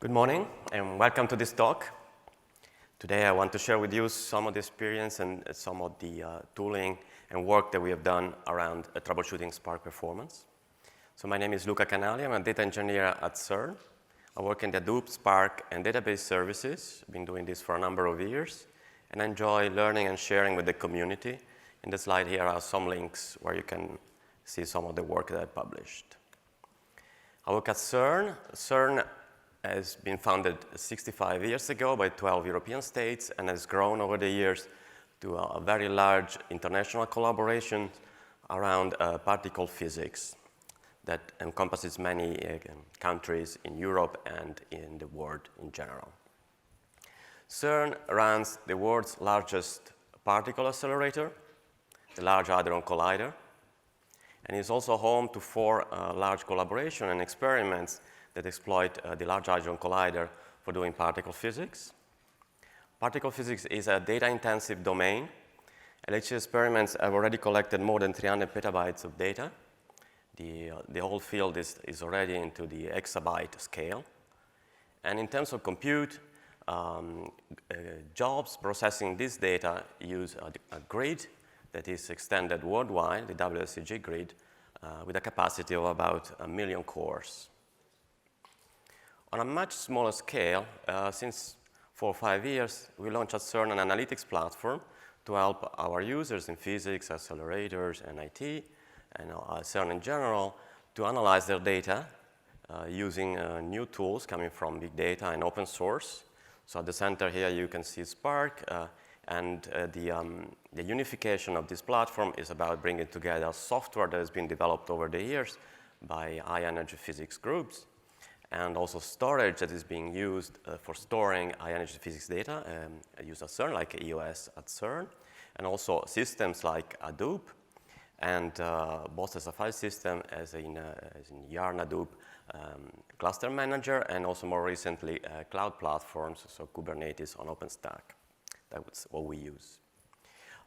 Good morning, and welcome to this talk. Today I want to share with you some of the experience and some of the tooling and work that we have done around troubleshooting Spark performance. So my name is Luca Canali. I'm a data engineer at CERN. I work in the Hadoop, Spark, and database services. I've been doing this for a number of years, and I enjoy learning and sharing with the community. In the slide here are some links where you can see some of the work that I published. I work at CERN. CERN has been founded 65 years ago by 12 European states and has grown over the years to a very large international collaboration around particle physics that encompasses many countries in Europe and in the world in general. CERN runs the world's largest particle accelerator, the Large Hadron Collider, and is also home to 4 large collaborations and experiments that exploit the Large Hadron Collider for doing particle physics. Particle physics is a data-intensive domain. LHC experiments have already collected more than 300 petabytes of data. The whole field is already into the exabyte scale. And in terms of compute, jobs processing this data use a grid that is extended worldwide, the WSCG grid, with a capacity of about 1 million cores. On a much smaller scale, since 4 or 5 years, we launched at CERN an analytics platform to help our users in physics, accelerators, and IT, and CERN in general, to analyze their data using new tools coming from big data and open source. So at the center here, you can see Spark, and the unification of this platform is about bringing together software that has been developed over the years by high-energy physics groups, and also storage that is being used for storing high-energy physics data used at CERN, like EOS at CERN, and also systems like Hadoop, and both as a file system as in Yarn Hadoop cluster manager, and also more recently cloud platforms, so Kubernetes on OpenStack. That's what we use.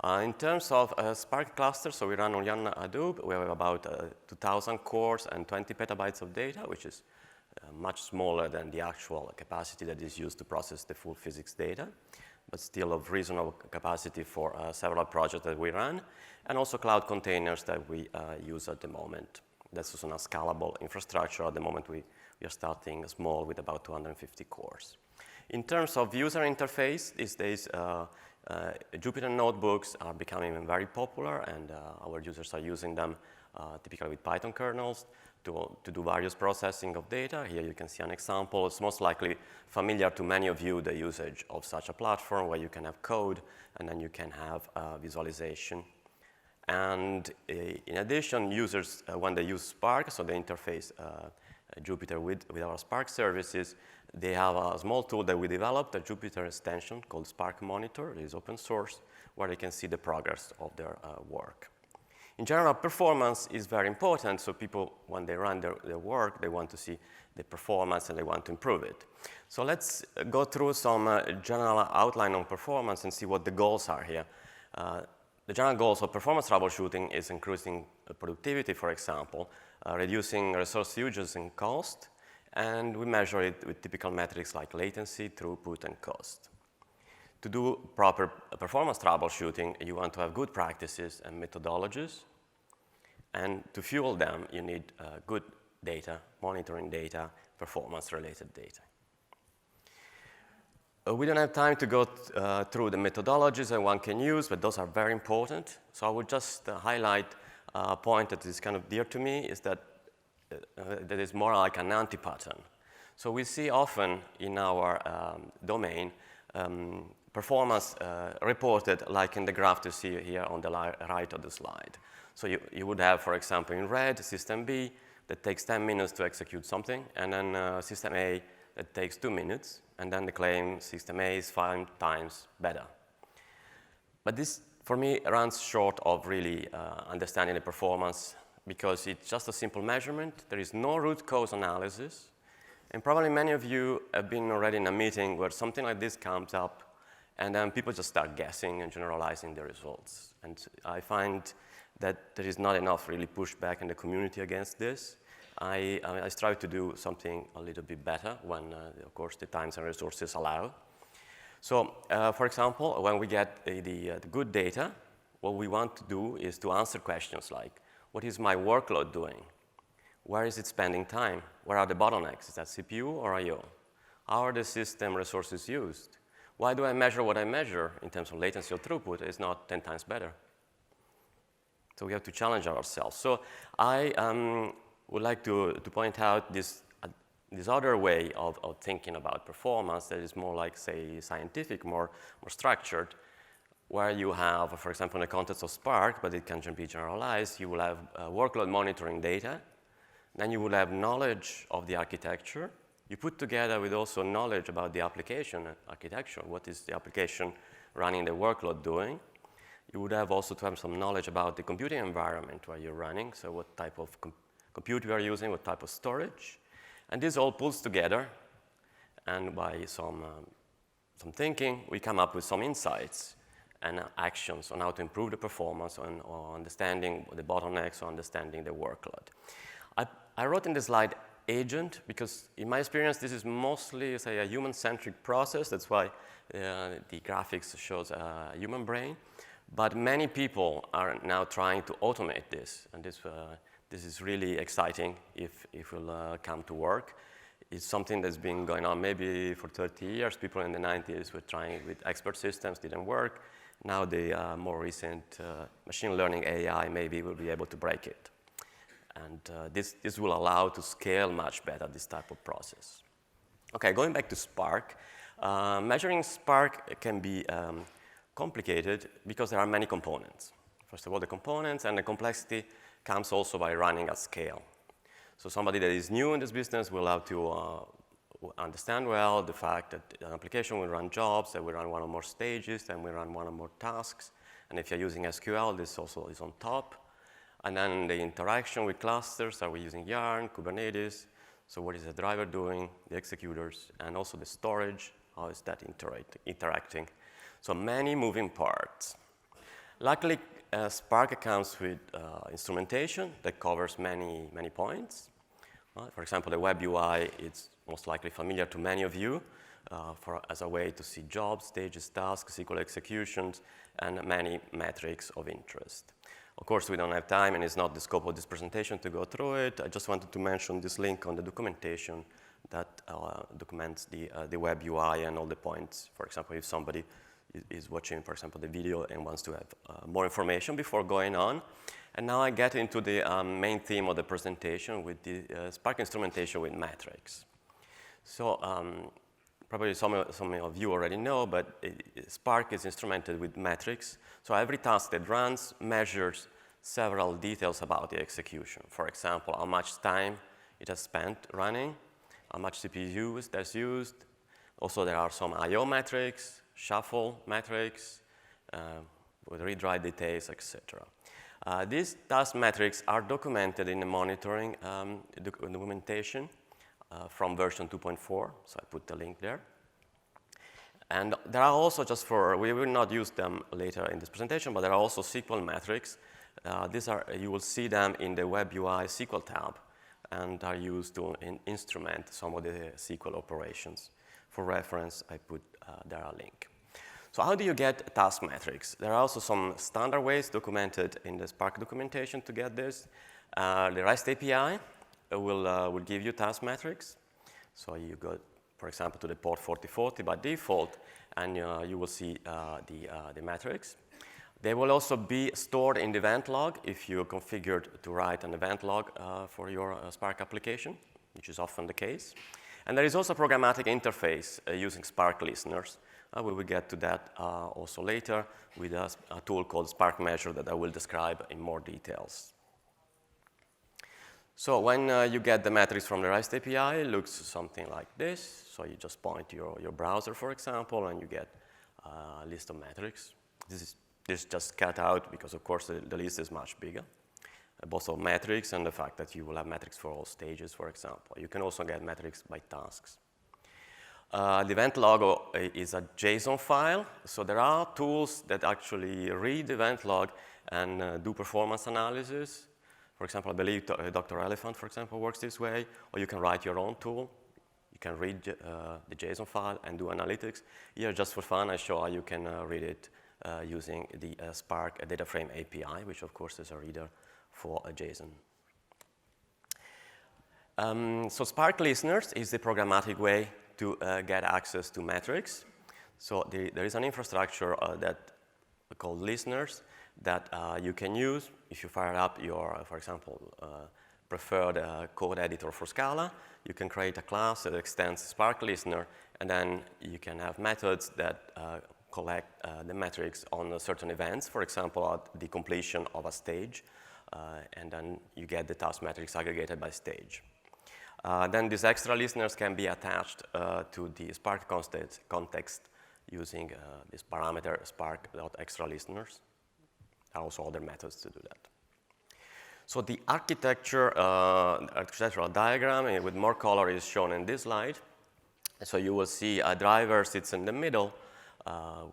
In terms of Spark clusters, so we run on Yarn Hadoop. We have about 2,000 cores and 20 petabytes of data, which is much smaller than the actual capacity that is used to process the full physics data, but still of reasonable capacity for several projects that we run, and also cloud containers that we use at the moment. That's also a scalable infrastructure. At the moment, we are starting small with about 250 cores. In terms of user interface, these days, Jupyter notebooks are becoming very popular, and our users are using them typically with Python kernels to do various processing of data. Here you can see an example. It's most likely familiar to many of you, the usage of such a platform where you can have code and then you can have visualization. And in addition, users, when they use Spark, so they interface Jupyter with our Spark services, they have a small tool that we developed, a Jupyter extension called Spark Monitor. It is open source, where they can see the progress of their work. In general, performance is very important, so people, when they run their work, they want to see the performance and they want to improve it. So let's go through some general outline on performance and see what the goals are here. The general goals of performance troubleshooting is increasing productivity, for example, reducing resource usage and cost, and we measure it with typical metrics like latency, throughput, and cost. To do proper performance troubleshooting, you want to have good practices and methodologies. And to fuel them, you need good data, monitoring data, performance-related data. We don't have time to go through the methodologies that one can use, but those are very important. So I would just highlight a point that is kind of dear to me, is that that is more like an anti-pattern. So we see often in our domain performance reported like in the graph to see here on the right of the slide. So you would have, for example, in red, system B that takes 10 minutes to execute something, and then system A that takes 2 minutes, and then the claim system A is 5 times better. But this, for me, runs short of really understanding the performance, because it's just a simple measurement. There is no root cause analysis. And probably many of you have been already in a meeting where something like this comes up, and then people just start guessing and generalizing the results. And I find that there is not enough really pushback in the community against this. I strive to do something a little bit better when, of course, the times and resources allow. So, for example, when we get the good data, what we want to do is to answer questions like, what is my workload doing? Where is it spending time? Where are the bottlenecks? Is that CPU or I/O? How are the system resources used? Why do I measure what I measure in terms of latency or throughput? It's not 10 times better. So we have to challenge ourselves. So I would like to point out this other way of thinking about performance that is more like, say, scientific, more structured, where you have, for example, in the context of Spark, but it can be generalized, you will have workload monitoring data. Then you will have knowledge of the architecture. You put together with also knowledge about the application architecture. What is the application running the workload doing? You would have also to have some knowledge about the computing environment where you're running. So what type of compute you are using, what type of storage. And this all pulls together. And by some thinking, we come up with some insights and actions on how to improve the performance, or understanding the bottlenecks, or understanding the workload. I wrote in the slide agent because, in my experience, this is mostly, say, a human-centric process. That's why the graphics shows a human brain. But many people are now trying to automate this, and this is really exciting if it will come to work. It's something that's been going on maybe for 30 years. People in the 90s were trying it with expert systems, didn't work. Now the more recent machine learning AI maybe will be able to break it. And this will allow to scale much better this type of process. Okay, going back to Spark. Measuring Spark can be complicated because there are many components. First of all, the components, and the complexity comes also by running at scale. So somebody that is new in this business will have to understand well the fact that an application will run jobs, that we run one or more stages, then we run one or more tasks. And if you're using SQL, this also is on top. And then the interaction with clusters, are we using Yarn, Kubernetes? So what is the driver doing, the executors, and also the storage, how is that interacting? So many moving parts. Luckily, Spark comes with instrumentation that covers many points. For example, the web UI is most likely familiar to many of you as a way to see jobs, stages, tasks, SQL executions, and many metrics of interest. Of course, we don't have time, and it's not the scope of this presentation to go through it. I just wanted to mention this link on the documentation that documents the web UI and all the points. For example, if somebody is watching, for example, the video and wants to have more information before going on. And now I get into the main theme of the presentation with the Spark instrumentation with metrics. So probably some of you already know, but Spark is instrumented with metrics. So every task that runs measures several details about the execution. For example, how much time it has spent running, how much CPU that's used. Also, there are some I/O metrics, shuffle metrics, with read-write details, etc. These task metrics are documented in the monitoring documentation from version 2.4, so I put the link there. And there are also, we will not use them later in this presentation, but there are also SQL metrics. You will see them in the Web UI SQL tab, and are used to instrument some of the SQL operations. For reference, I put there a link. So how do you get task metrics? There are also some standard ways documented in the Spark documentation to get this. The REST API will give you task metrics. So you go, for example, to the port 4040 by default, and you will see the metrics. They will also be stored in the event log if you're configured to write an event log for your Spark application, which is often the case. And there is also a programmatic interface using Spark listeners. We will get to that also later with a tool called sparkMeasure that I will describe in more details. So when you get the metrics from the REST API, it looks something like this. So you just point to your browser, for example, and you get a list of metrics. This is just cut out because, of course, the list is much bigger, both of metrics and the fact that you will have metrics for all stages, for example. You can also get metrics by tasks. The event log is a JSON file, so there are tools that actually read the event log and do performance analysis. For example, I believe Dr. Elephant, for example, works this way, or you can write your own tool. You can read the JSON file and do analytics. Here, just for fun, I show how you can read it using the Spark data frame API, which of course is a reader for a JSON. So Spark listeners is the programmatic way to get access to metrics. So there is an infrastructure that called listeners that you can use if you fire up your, for example, preferred code editor for Scala. You can create a class that extends Spark listener, and then you can have methods that collect the metrics on certain events, for example, at the completion of a stage, and then you get the task metrics aggregated by stage. Then these extra listeners can be attached to the Spark context using this parameter spark.extraListeners. Also other methods to do that. So the architectural diagram with more color is shown in this slide. So you will see a driver sits in the middle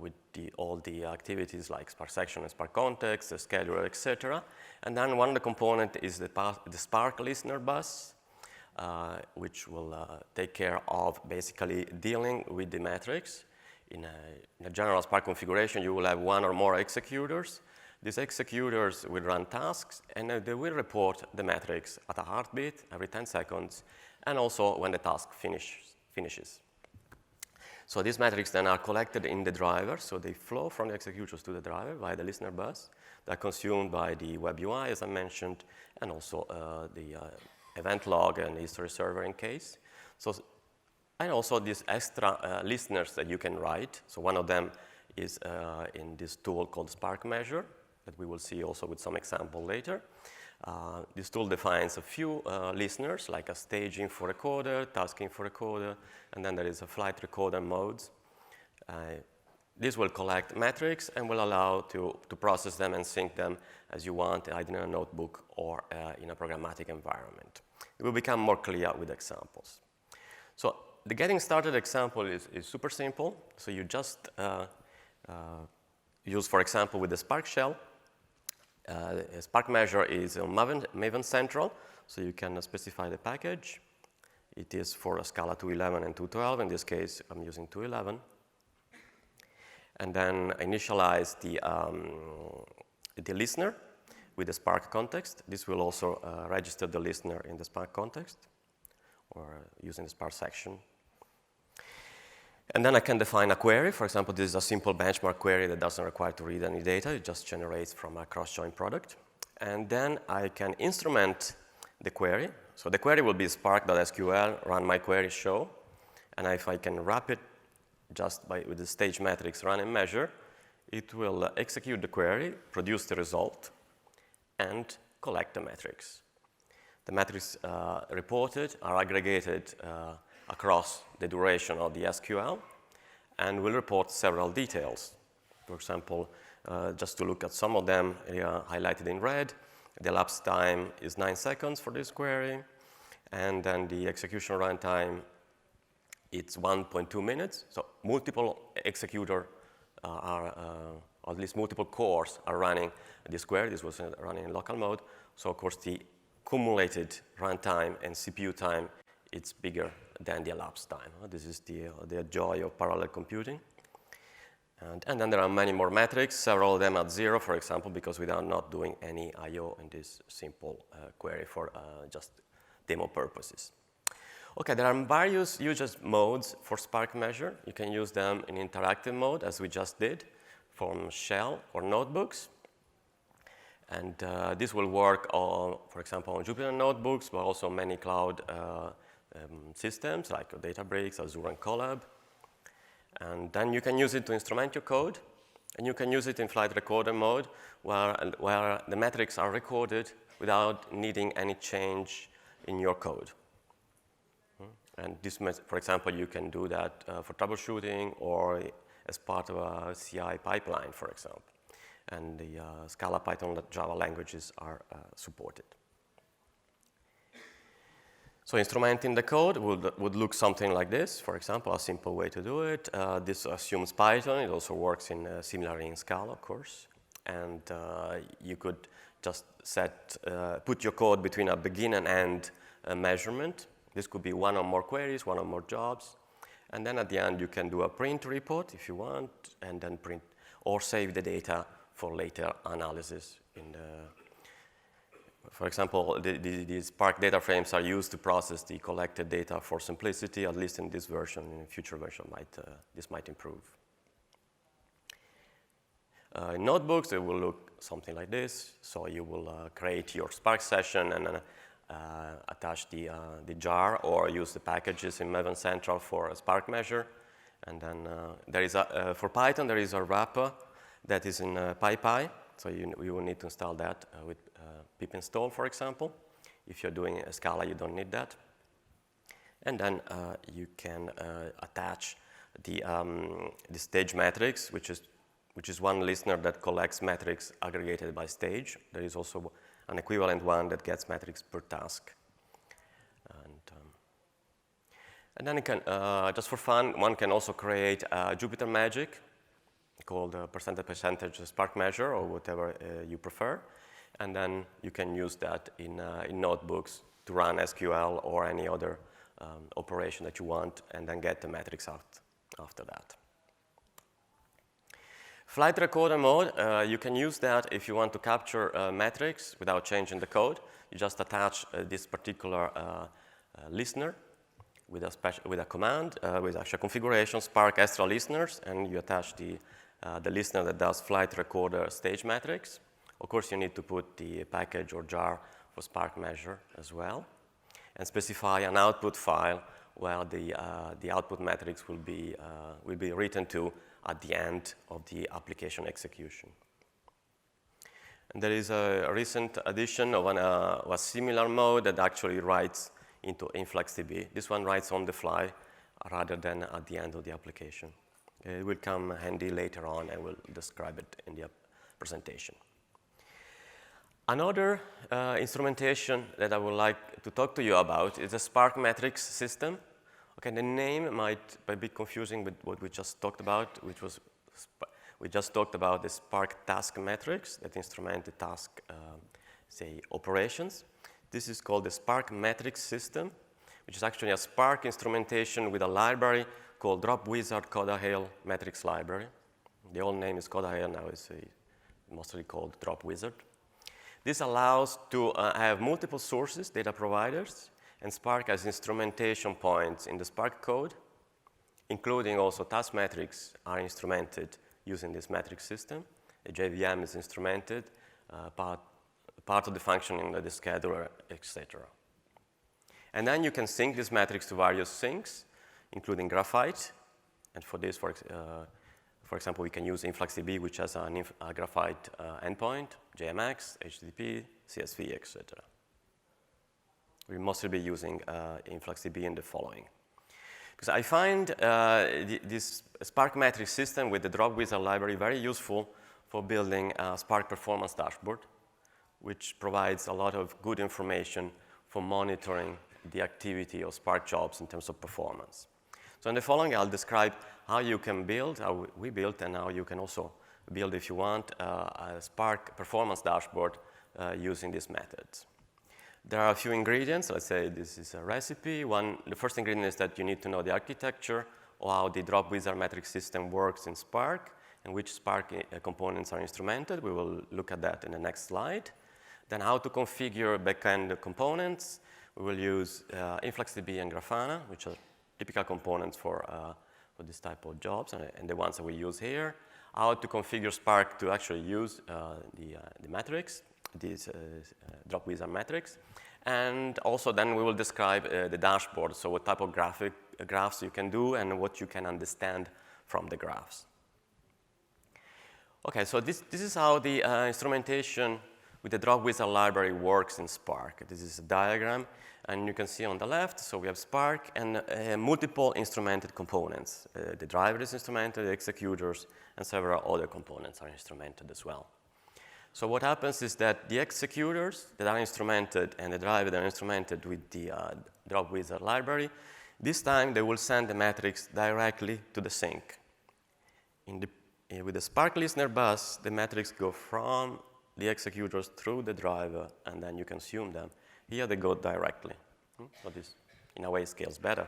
with all the activities like Spark section and Spark context, the scheduler, etc. And then one of the components is the Spark listener bus, which will take care of basically dealing with the metrics. In a general Spark configuration, you will have one or more executors. These executors will run tasks, and they will report the metrics at a heartbeat every 10 seconds, and also when the task finishes. So these metrics then are collected in the driver, so they flow from the executors to the driver via the listener bus. They're consumed by the web UI, as I mentioned, and also the event log and history server in case. And also these extra listeners that you can write. So one of them is in this tool called sparkMeasure that we will see also with some example later. This tool defines a few listeners, like a staging for recorder, tasking for recorder, and then there is a flight recorder modes. This will collect metrics and will allow to process them and sync them as you want, either in a notebook or in a programmatic environment. It will become more clear with examples. So the getting started example is super simple. So you just use, for example, with the Spark shell. sparkMeasure is on Maven Central, so you can specify the package. It is for a Scala 2.11 and 2.12. In this case, I'm using 2.11. And then initialize the listener with the Spark context. This will also register the listener in the Spark context or using the Spark section. And then I can define a query. For example, this is a simple benchmark query that doesn't require to read any data. It just generates from a cross-join product. And then I can instrument the query. So the query will be spark.sql, run my query show. And if I can wrap it just with the stage metrics run and measure, it will execute the query, produce the result, and collect the metrics. The metrics reported are aggregated across the duration of the SQL and will report several details. For example, just to look at some of them here highlighted in red, the elapsed time is 9 seconds for this query, and then the execution runtime, it's 1.2 minutes. So multiple executors or at least multiple cores are running this query. This was running in local mode. So of course the cumulated runtime and CPU time, it's bigger than the elapsed time. This is the joy of parallel computing. And then there are many more metrics, several of them at 0, for example, because we are not doing any I/O in this simple query for just demo purposes. Okay, there are various usage modes for sparkMeasure. You can use them in interactive mode, as we just did, from shell or notebooks. And this will work on, for example, on Jupyter notebooks, but also many cloud systems like Databricks, Azure, and Colab. And then you can use it to instrument your code, and you can use it in flight recorder mode, where the metrics are recorded without needing any change in your code. And this, for example, you can do that for troubleshooting or as part of a CI pipeline, for example. And the Scala, Python, Java languages are supported. So instrumenting the code would look something like this. For example, a simple way to do it. This assumes Python. It also works similarly in Scala, of course. And you could just put your code between a begin and end measurement. This could be one or more queries, one or more jobs. And then at the end, you can do a print report if you want, and then print or save the data for later analysis. For example, these Spark data frames are used to process the collected data for simplicity, at least in this version. In a future version, this might improve. In notebooks, it will look something like this. So you will create your Spark session and then attach the jar or use the packages in Maven Central for a sparkMeasure. And then for Python, there is a wrapper that is in PyPy. So you will need to install that with pip install, for example. If you're doing a Scala, you don't need that. And then you can attach the stage metrics, which is one listener that collects metrics aggregated by stage. There is also an equivalent one that gets metrics per task. And then you can, just for fun, one can also create a Jupyter Magic called percentage sparkMeasure or whatever you prefer. And then you can use that in notebooks to run SQL or any other operation that you want, and then get the metrics out after that. Flight recorder mode, you can use that if you want to capture metrics without changing the code. You just attach this particular listener with a command, with actual configuration, Spark extra listeners, and you attach the listener that does flight recorder stage metrics. Of course, you need to put the package or jar for sparkMeasure as well, and specify an output file where the output metrics will be written to at the end of the application execution. And there is a recent addition of a similar mode that actually writes into InfluxDB. This one writes on the fly rather than at the end of the application. It will come handy later on, and we'll describe it in the presentation. Another instrumentation that I would like to talk to you about is the Spark metrics system. Okay, the name might be a bit confusing with what we just talked about, which was we just talked about the Spark task metrics that instrument the task, say, operations. This is called the Spark metrics system, which is actually a Spark instrumentation with a library called Dropwizard Codahale metrics library. The old name is Codahale, now it's mostly called Dropwizard. This allows to have multiple sources, data providers, and Spark has instrumentation points in the Spark code, including also task metrics are instrumented using this metric system. The JVM is instrumented, part of the functioning of the scheduler, etc. And then you can sync these metrics to various sinks, including Graphite. And for this, for example, we can use InfluxDB, which has a Graphite endpoint, JMX, HTTP, CSV, etc. We'll mostly be using InfluxDB in the following. Because I find this Spark metric system with the Dropwizard library very useful for building a Spark performance dashboard, which provides a lot of good information for monitoring the activity of Spark jobs in terms of performance. So in the following, I'll describe how you can build, how we built, and how you can also build, if you want, a Spark performance dashboard using these methods. There are a few ingredients. Let's say this is a recipe. The first ingredient is that you need to know the architecture or how the Dropwizard metric system works in Spark and which Spark components are instrumented. We will look at that in the next slide. Then how to configure backend components. We will use InfluxDB and Grafana, which are typical components for this type of jobs, and the ones that we use here. How to configure Spark to actually use the metrics, these Dropwizard metrics. And also then we will describe the dashboard, so what type of graphs you can do and what you can understand from the graphs. Okay, so this is how the instrumentation with the Dropwizard library works in Spark. This is a diagram, and you can see on the left, so we have Spark and multiple instrumented components. The driver is instrumented, the executors, and several other components are instrumented as well. So what happens is that the executors that are instrumented and the driver that are instrumented with the Dropwizard library, this time they will send the metrics directly to the sink. With the Spark listener bus, the metrics go from the executors through the driver, and then you consume them. Here they go directly. So this, in a way, scales better.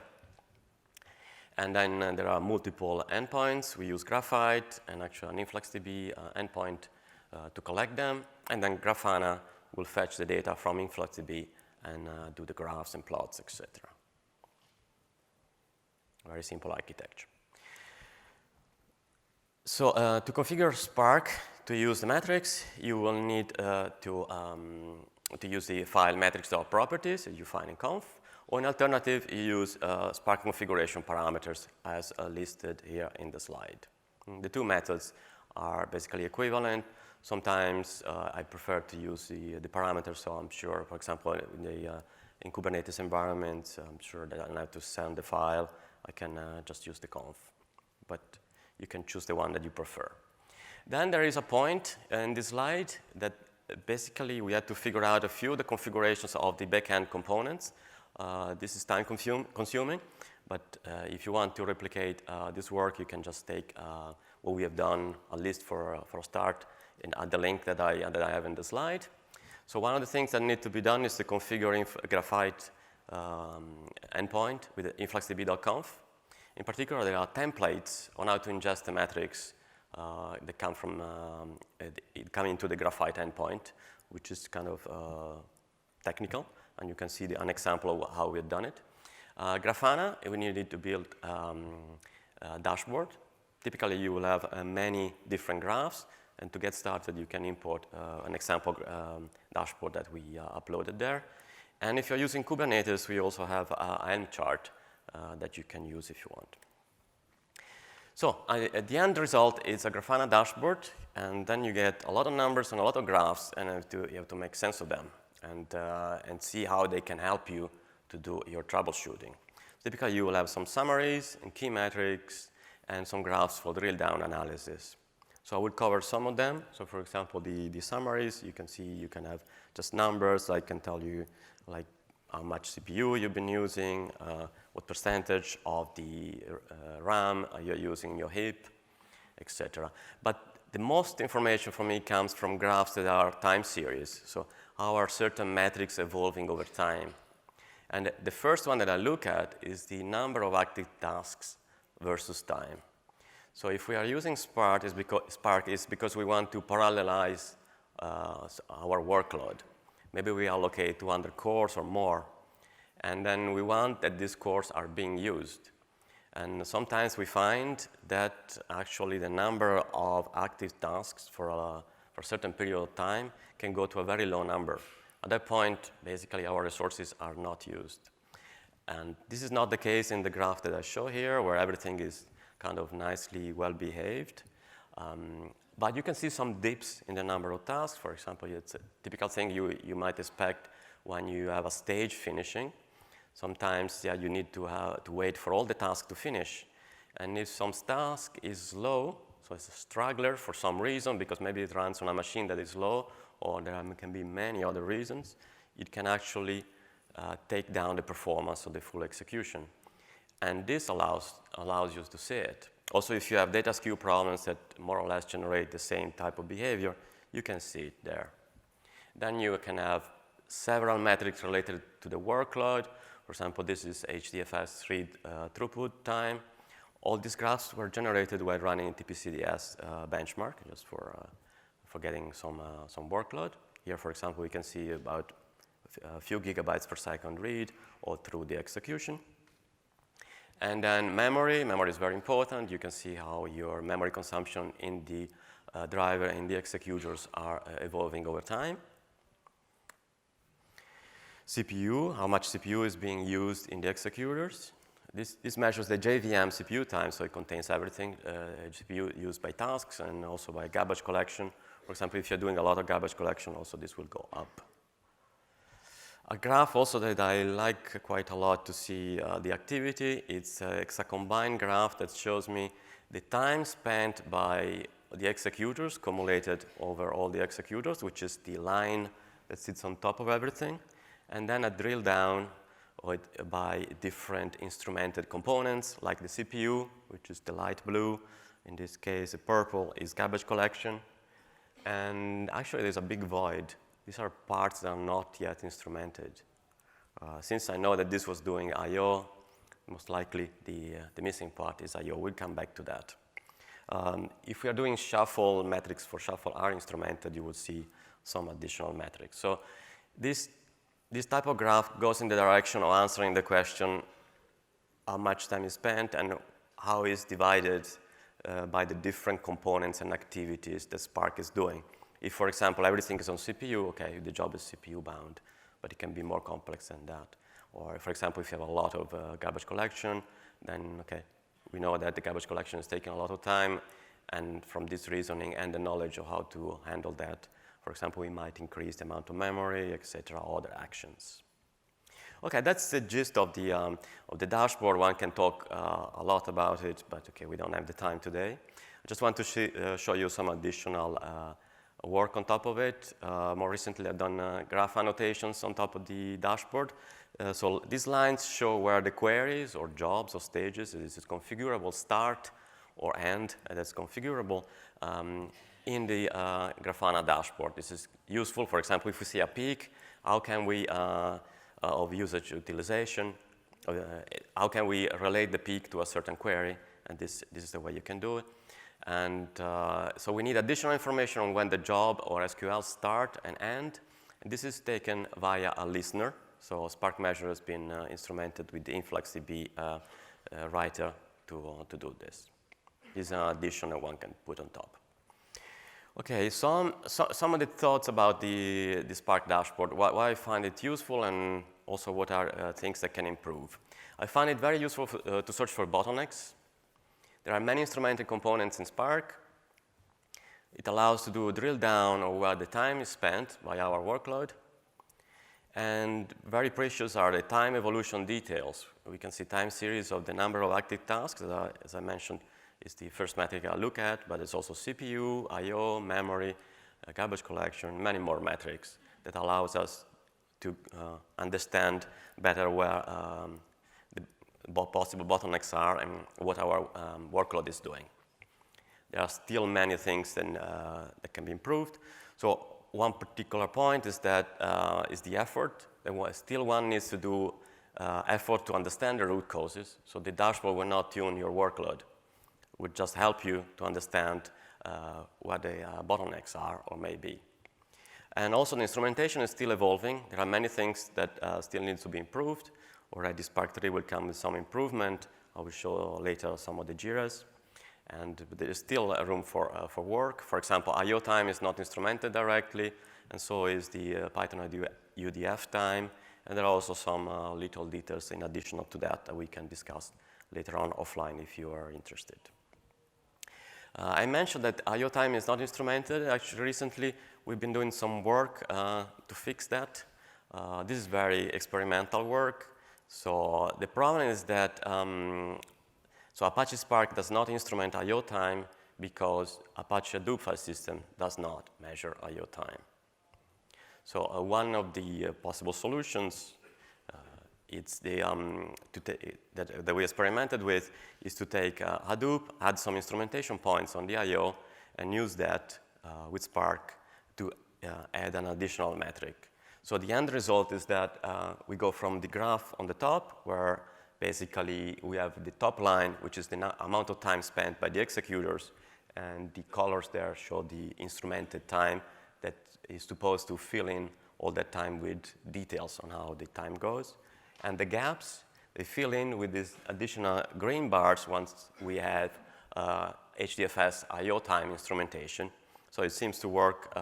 And then there are multiple endpoints. We use Graphite and actually an InfluxDB endpoint to collect them. And then Grafana will fetch the data from InfluxDB and do the graphs and plots, etc. Very simple architecture. So to configure Spark to use the metrics, you will need to use the file metrics.properties that you find in conf. Or in alternative, you use Spark configuration parameters as listed here in the slide. The two methods are basically equivalent. Sometimes I prefer to use the parameters, so I'm sure, for example, in Kubernetes environments, I'm sure that I don't have to send the file. I can just use the conf. But you can choose the one that you prefer. Then there is a point in this slide that basically we had to figure out a few of the configurations of the backend components. This is time consuming, but if you want to replicate this work, you can just take what we have done, at least for a start, at the link that I have in the slide. So one of the things that need to be done is to configure Graphite endpoint with influxdb.conf. In particular, there are templates on how to ingest the metrics that come from into the Graphite endpoint, which is kind of technical. And you can see an example of how we have done it. Grafana, we needed to build a dashboard. Typically, you will have many different graphs. And to get started, you can import an example dashboard that we uploaded there. And if you're using Kubernetes, we also have a Helm chart that you can use if you want. So at the end result, it's a Grafana dashboard. And then you get a lot of numbers and a lot of graphs. And you have to make sense of them. And see how they can help you to do your troubleshooting. Typically, you will have some summaries and key metrics and some graphs for drill down analysis. So I will cover some of them. So for example, the summaries, you can see you can have just numbers. I can tell you like how much CPU you've been using, what percentage of the RAM you're using in your heap, etc. But the most information for me comes from graphs that are time series. So how are certain metrics evolving over time? And the first one that I look at is the number of active tasks versus time. So if we are using Spark, it's because we want to parallelize our workload. Maybe we allocate 200 cores or more. And then we want that these cores are being used. And sometimes we find that actually the number of active tasks for a certain period of time can go to a very low number. At that point, basically, our resources are not used. And this is not the case in the graph that I show here, where everything is kind of nicely well-behaved. But you can see some dips in the number of tasks. For example, it's a typical thing you might expect when you have a stage finishing. Sometimes you need to wait for all the tasks to finish. And if some task is slow, so it's a straggler for some reason, because maybe it runs on a machine that is slow, or there can be many other reasons, it can actually take down the performance of the full execution. And this allows you to see it. Also, if you have data skew problems that more or less generate the same type of behavior, you can see it there. Then you can have several metrics related to the workload. For example, this is HDFS read throughput time. All these graphs were generated while running TPCDS benchmark, just for getting some workload. Here, for example, we can see about a few gigabytes per second read all through the execution. And then memory is very important. You can see how your memory consumption in the driver and the executors are evolving over time. CPU, how much CPU is being used in the executors. This measures the JVM CPU time, so it contains everything, GPU used by tasks and also by garbage collection. For example, if you're doing a lot of garbage collection, also this will go up. A graph also that I like quite a lot to see the activity, it's a combined graph that shows me the time spent by the executors cumulated over all the executors, which is the line that sits on top of everything, and then a drill down by different instrumented components, like the CPU, which is the light blue. In this case, the purple is garbage collection. And actually, there's a big void. These are parts that are not yet instrumented. Since I know that this was doing I/O, most likely the missing part is I/O. We'll come back to that. If we are doing shuffle, metrics for shuffle are instrumented, you will see some additional metrics. So this type of graph goes in the direction of answering the question, how much time is spent and how is divided by the different components and activities that Spark is doing. If, for example, everything is on CPU, okay, the job is CPU bound, but it can be more complex than that. Or, for example, if you have a lot of garbage collection, then, okay, we know that the garbage collection is taking a lot of time, and from this reasoning and the knowledge of how to handle that, for example, we might increase the amount of memory, etc., other actions. Okay, that's the gist of the dashboard. One can talk a lot about it, but okay, we don't have the time today. I just want to show you some additional work on top of it. More recently, I've done graph annotations on top of the dashboard. So these lines show where the queries or jobs or stages, this is configurable start or end, that's configurable in the Grafana dashboard. This is useful. For example, if we see a peak, how can we, of usage utilization, how can we relate the peak to a certain query? And this is the way you can do it. And so we need additional information on when the job or SQL start and end. And this is taken via a listener. So sparkMeasure has been instrumented with the InfluxDB writer to do this. This is an addition that one can put on top. Okay, some of the thoughts about the Spark dashboard, why I find it useful, and also what are things that can improve. I find it very useful to search for bottlenecks. There are many instrumented components in Spark. It allows to do a drill down of where the time is spent by our workload. And very precious are the time evolution details. We can see time series of the number of active tasks, as I mentioned, is the first metric I look at, but it's also CPU, I/O, memory, garbage collection, many more metrics that allows us to understand better where the possible bottlenecks are and what our workload is doing. There are still many things that can be improved. So one particular point is that is the effort. Still one needs to do effort to understand the root causes. So the dashboard will not tune your workload. It would just help you to understand what the bottlenecks are or may be. And also the instrumentation is still evolving. There are many things that still need to be improved. Already Spark 3 will come with some improvement. I will show later some of the JIRAs. And there is still room for work. For example, I/O time is not instrumented directly, and so is the Python UDF time. And there are also some little details in addition to that we can discuss later on offline if you are interested. I mentioned that I/O time is not instrumented. Actually, recently, we've been doing some work to fix that. This is very experimental work. So the problem is that so Apache Spark does not instrument I/O time because Apache Hadoop file system does not measure I/O time. So one of the possible solutions it's that we experimented with is to take Hadoop, add some instrumentation points on the I/O, and use that with Spark to add an additional metric. So the end result is that we go from the graph on the top, where basically we have the top line, which is the amount of time spent by the executors, and the colors there show the instrumented time that is supposed to fill in all that time with details on how the time goes. And the gaps, they fill in with these additional green bars once we have HDFS I/O time instrumentation. So it seems to work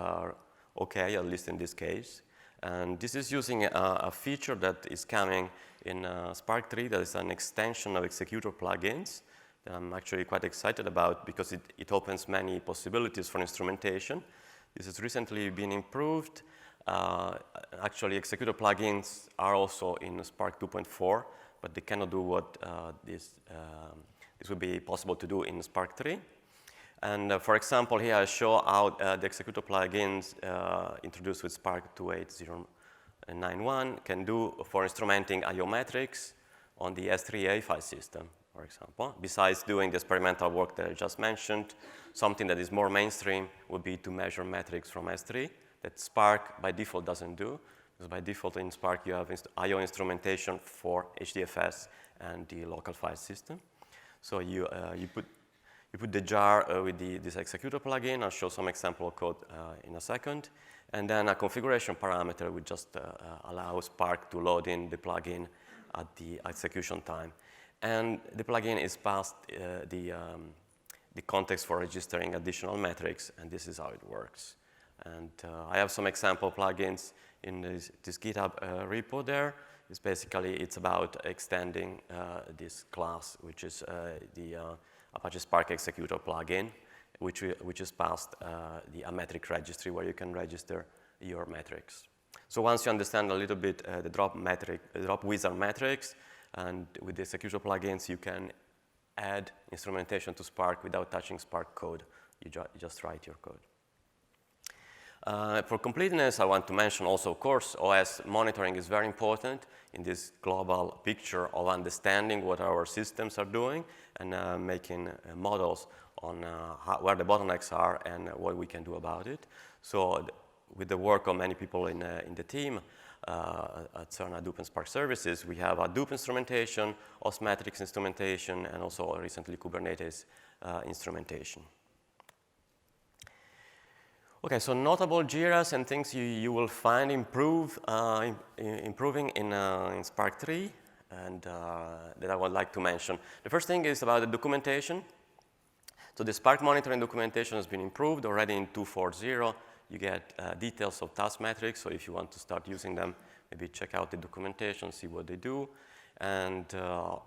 okay, at least in this case. And this is using a feature that is coming in Spark 3 that is an extension of Executor Plugins that I'm actually quite excited about because it opens many possibilities for instrumentation. This has recently been improved. Actually, Executor Plugins are also in Spark 2.4, but they cannot do what this would be possible to do in Spark 3. And for example, here I show how the Executor Plugins introduced with Spark 2.8.0.91 can do for instrumenting I/O metrics on the S3A file system, for example. Besides doing the experimental work that I just mentioned, something that is more mainstream would be to measure metrics from S3 that Spark by default doesn't do. Because by default in Spark you have I/O instrumentation for HDFS and the local file system. So you put the jar with this executor plugin. I'll show some example code in a second. And then a configuration parameter would just allow Spark to load in the plugin at the execution time. And the plugin is passed the context for registering additional metrics, and this is how it works. And I have some example plugins in this GitHub repo there. It's about extending this class, which is the Apache Spark Executor plugin, which is past a metric registry where you can register your metrics. So once you understand a little bit the Dropwizard metrics, and with the Executor plugins, you can add instrumentation to Spark without touching Spark code. You just write your code. For completeness, I want to mention also, of course, OS monitoring is very important in this global picture of understanding what our systems are doing and making models on where the bottlenecks are and what we can do about it. So with the work of many people in the team at CERN Hadoop and Spark services, we have Hadoop instrumentation, OS metrics instrumentation, and also recently Kubernetes instrumentation. Okay, so notable JIRAs and things you will find improving in Spark 3 and that I would like to mention. The first thing is about the documentation. So the Spark monitoring documentation has been improved already in 2.4.0. You get details of task metrics, so if you want to start using them, maybe check out the documentation, see what they do. And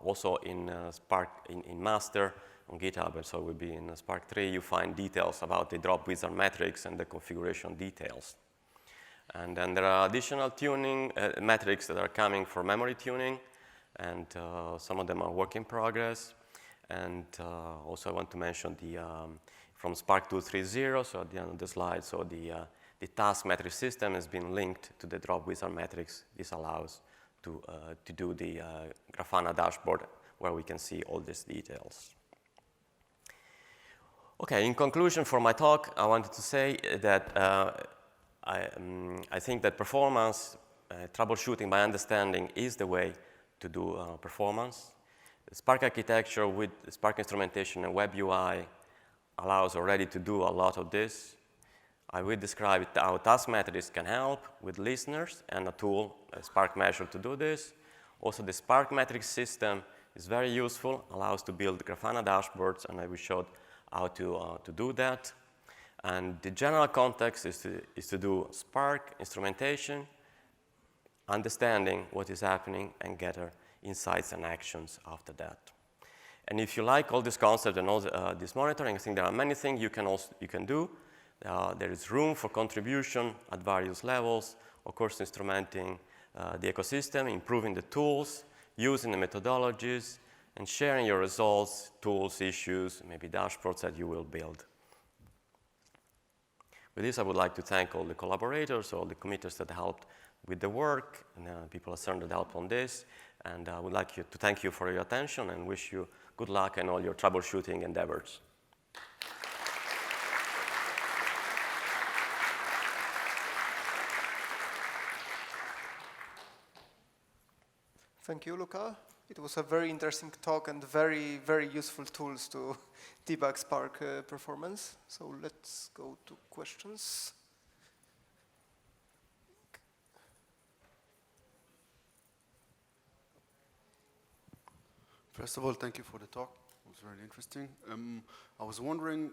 also in Spark, in master, on GitHub, and so it will be in Spark 3, you find details about the Dropwizard metrics and the configuration details. And then there are additional tuning metrics that are coming for memory tuning, and some of them are work in progress. And also I want to mention from Spark 2.3.0, so at the end of the slide, so the task metric system has been linked to the Dropwizard metrics. This allows to do the Grafana dashboard where we can see all these details. Okay, in conclusion for my talk, I wanted to say that I think that performance, troubleshooting by understanding is the way to do performance. The Spark architecture with Spark instrumentation and web UI allows already to do a lot of this. I will describe how task metrics can help with listeners and a tool, sparkMeasure, to do this. Also, the Spark metrics system is very useful, allows to build Grafana dashboards, and I will show how to do that. And the general context is to do Spark instrumentation, understanding what is happening, and gather insights and actions after that. And if you like all this concept and all this monitoring, I think there are many things you can do. There is room for contribution at various levels, of course, instrumenting the ecosystem, improving the tools, using the methodologies, and sharing your results, tools, issues, maybe dashboards that you will build. With this, I would like to thank all the collaborators, all the committers that helped with the work, and people at CERN that helped on this. And I would like to thank you for your attention and wish you good luck in all your troubleshooting endeavors. Thank you, Luca. It was a very interesting talk and very, very useful tools to debug Spark performance. So let's go to questions. First of all, thank you for the talk. It was very interesting. I was wondering,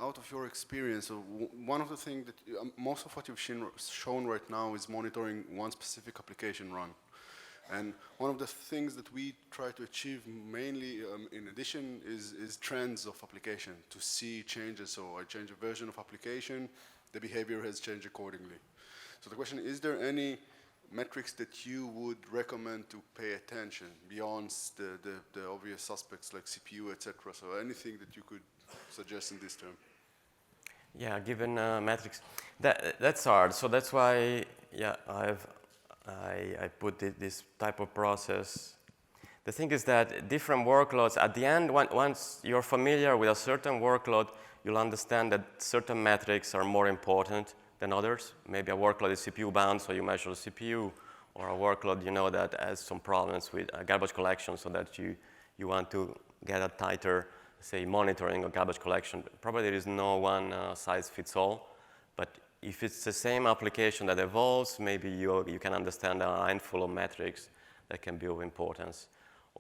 out of your experience, one of the things that most of what you've shown right now is monitoring one specific application run. And one of the things that we try to achieve mainly in addition is trends of application, to see changes. So I change a version of application, the behavior has changed accordingly. So the question, is there any metrics that you would recommend to pay attention beyond the obvious suspects like CPU, etc.? So anything that you could suggest in this term? Yeah, given metrics, that's hard. So that's why, yeah, I put this type of process. The thing is that different workloads, at the end, once you're familiar with a certain workload, you'll understand that certain metrics are more important than others. Maybe a workload is CPU bound, so you measure the CPU, or a workload you know that has some problems with garbage collection, so that you want to get a tighter, say, monitoring of garbage collection. Probably there is no one size fits all, but if it's the same application that evolves, maybe you can understand a handful of metrics that can be of importance.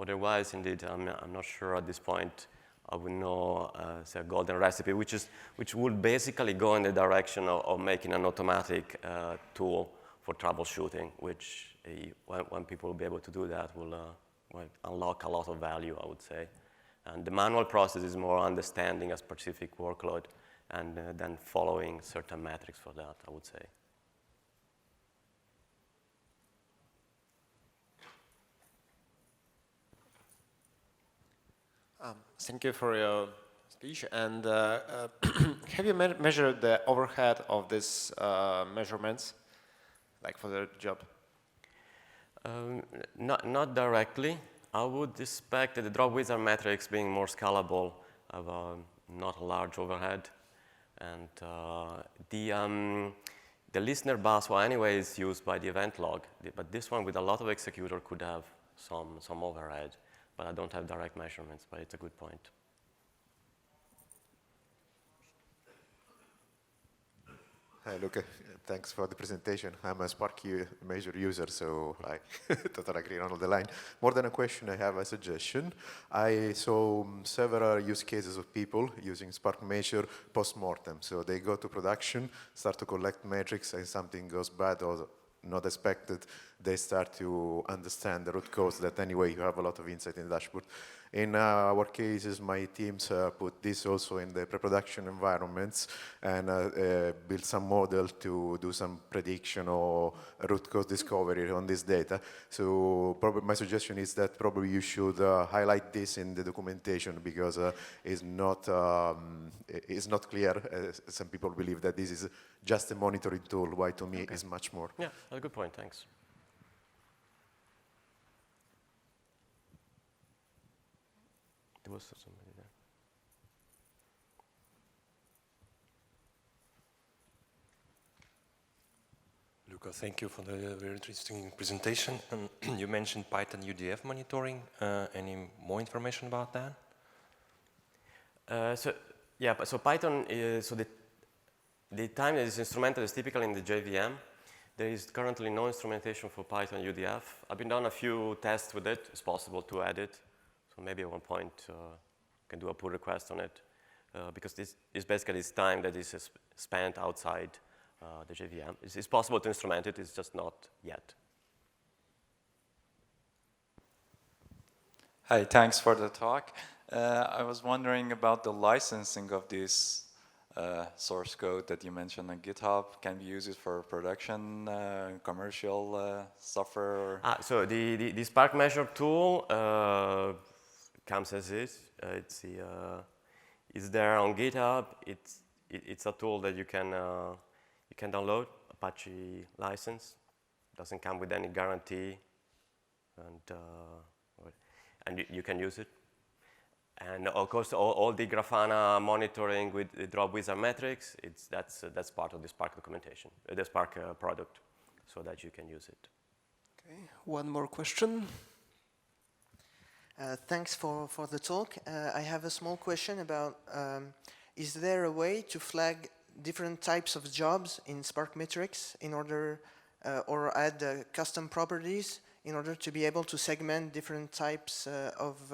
Otherwise, indeed, I'm not sure at this point I would know say a golden recipe, which would basically go in the direction of making an automatic tool for troubleshooting, which when people will be able to do that will unlock a lot of value, I would say. And the manual process is more understanding a specific workload and then following certain metrics for that, I would say. Thank you for your speech. And have you measured the overhead of these measurements, like for the job? Not directly. I would expect that the Dropwizard metrics being more scalable have not a large overhead. And the listener bus, well, anyway, is used by the event log. But this one with a lot of executor could have some overhead. But I don't have direct measurements, but it's a good point. Hi, Luca. Thanks for the presentation. I'm a sparkMeasure user, so I totally agree on the line. More than a question, I have a suggestion. I saw several use cases of people using sparkMeasure post-mortem. So they go to production, start to collect metrics, and something goes bad or not expected, they start to understand the root cause that anyway you have a lot of insight in the dashboard. In our cases, my teams put this also in the pre-production environments and build some model to do some prediction or root cause discovery on this data. So probably my suggestion is that probably you should highlight this in the documentation because it's not clear. Some people believe that this is just a monitoring tool, while to me is much more. Yeah, that's a good point, thanks. There was somebody there. Luca, thank you for the very interesting presentation. You mentioned Python UDF monitoring. Any more information about that? So Python is, so the time that is instrumented is typically in the JVM. There is currently no instrumentation for Python UDF. I've been done a few tests with it. It's possible to add it. So maybe at one point can do a pull request on it because this is basically this time that is spent outside the JVM. It's possible to instrument it, it's just not yet. Hi, thanks for the talk. I was wondering about the licensing of this source code that you mentioned on GitHub. Can we use it for production, commercial software? So the sparkMeasure tool comes as is. It's there on GitHub. It's a tool that you can download, Apache license. Doesn't come with any guarantee, and you can use it. And of course, all the Grafana monitoring with the Dropwizard metrics, that's part of the Spark documentation, the Spark product, so that you can use it. Okay, one more question. Thanks for the talk. I have a small question about, is there a way to flag different types of jobs in Spark metrics in order, or add custom properties in order to be able to segment different types of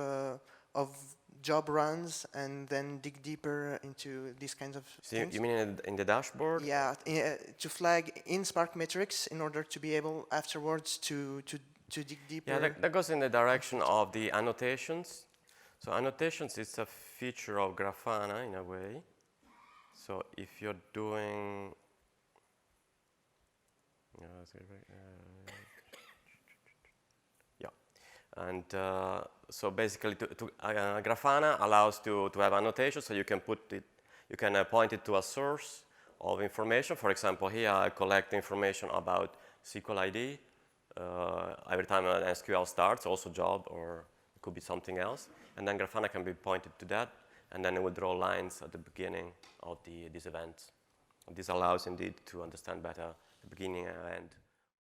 job runs and then dig deeper into these kinds of things? You mean in the dashboard? Yeah, to flag in Spark metrics in order to be able afterwards to dig deeper. Yeah, that goes in the direction of the annotations. So annotations is a feature of Grafana in a way. So if you're doing, and so basically, Grafana allows to have annotations, so you can put it, you can point it to a source of information. For example, here I collect information about SQL ID every time an SQL starts, also job or could be something else. And then Grafana can be pointed to that, and then it would draw lines at the beginning of these events. And this allows, indeed, to understand better the beginning and end.